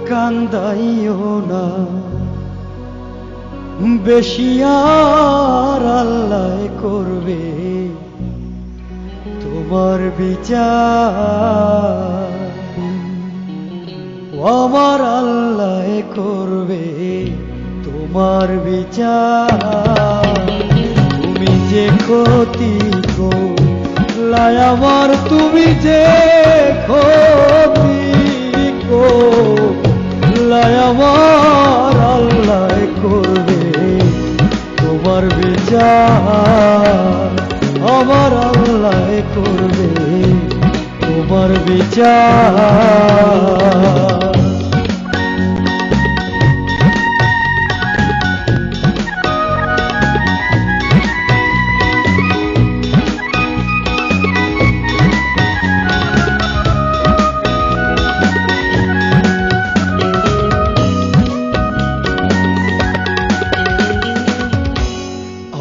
কান্দাইও না বেশি আর আল্লাহ করবে তোমার বিচার আমার আল্লাহ করবে তোমার বিচার তুমি যে ক্ষতি করলাই আমার তুমি যে ক্ষতি করলাই আমার আল্লাহ করবে তোমার বিচার আমার আল্লাহ করবে তোমার বিচার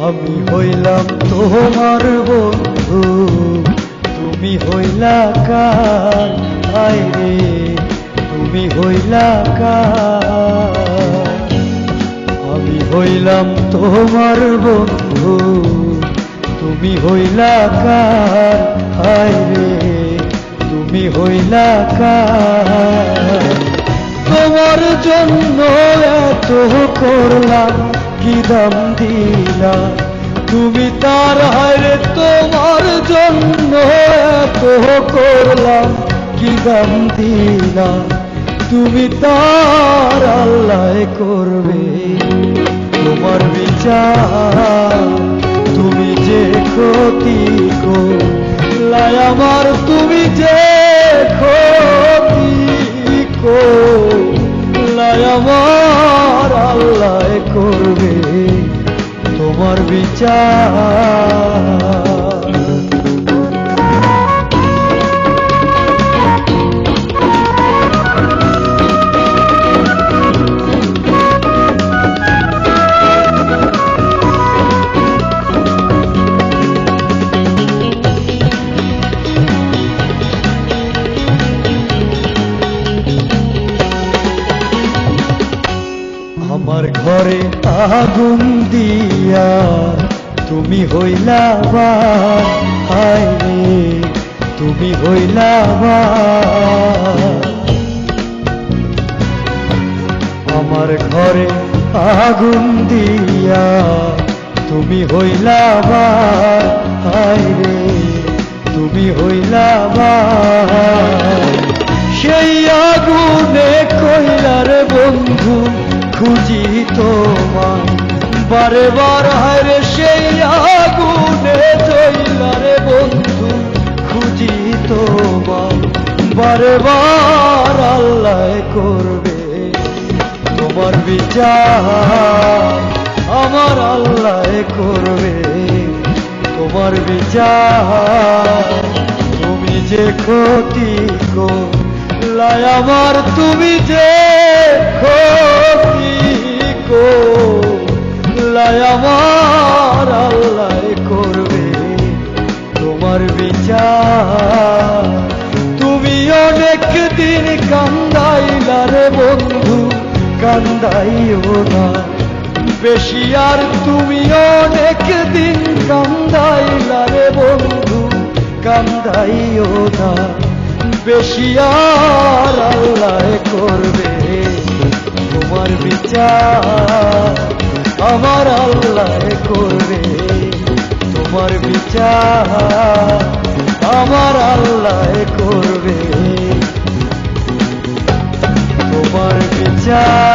আমি হইলাম তোমার বন্ধু তুমি হইলা কার আইরে তুমি হইলা কার আমি হইলাম তোমার বন্ধু তুমি হইলা কার আইরে তুমি হইলা কার তোমার জন্য এত করলাম কি দাম দিলা তুমি তার হায়রে তোমার জন্য এত করলাম কি দাম দিলা তুমি তার আল্লাহ করবে তোমার বিচার তুমি যে ক্ষতি করলাই আমার তুমি যে ক্ষতি করলাই আমার আল্লাহ করবে তোমার বিচার আমার ঘরে আগুন দিয়া তুমি হইলা হায়রে তুমি হইলা আমার ঘরে আগুন দিয়া তুমি হইলা হায়রে তুমি হইলা সেই আগুনে কইলার বন্ধু খুঁজি তোমায় বারে বার হায়রে সেই আগুনে জইলারে বন্ধু খুঁজি তোমায় বারে বার আল্লাহ করবে তোমার বিচার আমার আল্লাহ করবে তোমার বিচার তুমি যে ক্ষতি করলাই আমার তুমি যে ক্ষতি করলাই আমার আল্লাহ করবে তোমার বিচার তুমি অনেক দিন কান্দাইলারে বন্ধু কান্দাইও না বেশি আর তুমি অনেক দিন কান্দাইলারে বন্ধু কান্দাইও না বেশি আর আল্লাহ করবে তোমার বিচার আমার আল্লাহ করবে তোমার বিচার আমার আল্লাহ করবে তোমার বিচার